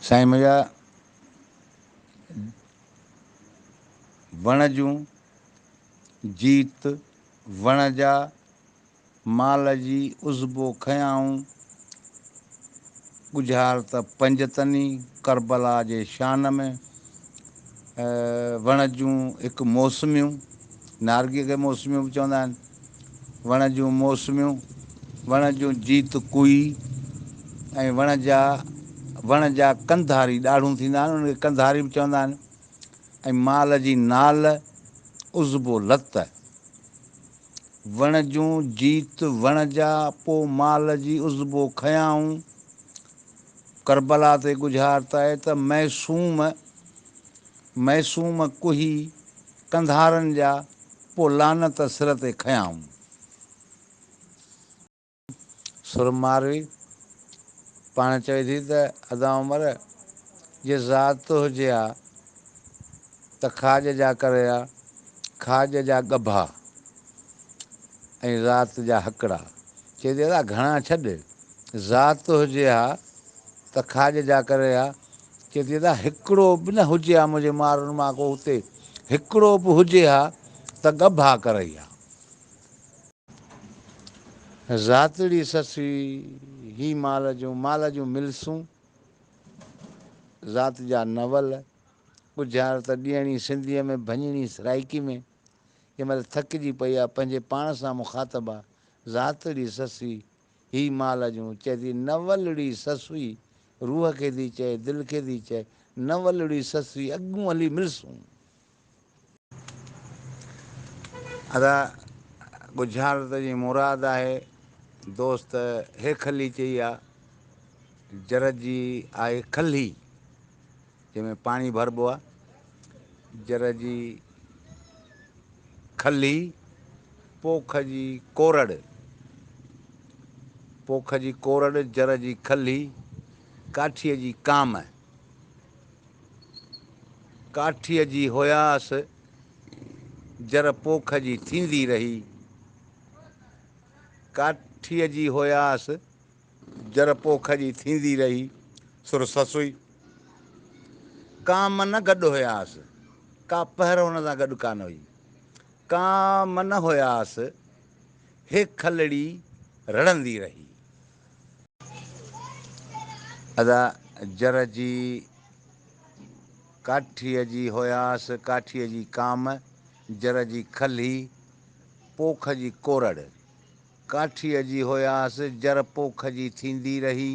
साईं मुंहिंजा वण जूं जीत वण जा माल जी उज़बो खयाऊं गुज़ार त पंज तनी करबला जे शान में। वण जूं हिकु मौसमियूं, नारगीअ खे मौसमियूं बि चवंदा आहिनि। वण जूं मौसमियूं, वण जूं जीत कुई ऐं वण जा कंधारी ॾाढ़ूं थींदा आहिनि, उनखे कंधारी बि चवंदा आहिनि। ऐं माल जी नाल उज़बो लत। वण जूं जीत वण जा पोइ माल जी उज़बो खयाऊं करबला ते गुज़ार त आहे त मैसूम कुही कंधारनि जा पोइ लानत सिर ते खयाऊं। सुरमारवी पाण चवे थी त अदा उमिर जे ज़ात हुजे हा त खाज जा करे हा खाज जा ॻभा ऐं राति जा हकिड़ा। चए थी दादा घणा छॾ, ज़ात हुजे हा त खाज जा करे हा। चए थी दादा हिकिड़ो बि न हुजे हा मुंहिंजे माण्हुनि मां को हुते, हिकिड़ो बि हुजे हा त ॻभा करई हा। ज़ातड़ी ससुई ही माल जूं मिलसूं ज़ात जा नवल गुज़ार त ॾियणी सिंधीअ में भञणी सराइकी में। कंहिं महिल थकिजी पई आहे पंहिंजे पाण सां मुखातबु आहे। ज़ातड़ी ससुई ही माल जूं, चए थी नवलड़ी ससुई रूह खे थी चए दिलि खे थी चए नवलड़ी ससुई अॻूं हली मिलसूं। अदा गुज़ारत जी मुराद आहे दोस्त हे खली चई आहे। जर जी आहे खली जंहिंमें पाणी भरिबो आहे, जर जी खली पोख जी कोरड़, पोख जी कोरड़ जर जी खली काठीअ जी काम। काठीअ जी हुयासि जर पोख जी थींदी रही, काठीअ जी हुयासि जर पोख जी थींदी रही। सुर ससुई काम न गॾु हुयासि, का पहर हुन सां गॾु कान हुई। काम न हुयासि हे खलड़ी रड़ंदी रही। अदा जर जी काठीअ जी हुयासि काठीअ जी काम, जर जी खली पोख जी कोरड़। काठीअ जी हुयासि जर पोख जी थींदी रही।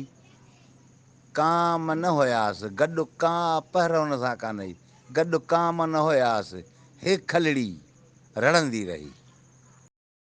काम न हुयासि गॾु का पहर हुन सां कान हुई, गॾु काम न हुयासि हे खलड़ी रड़ंदी रही।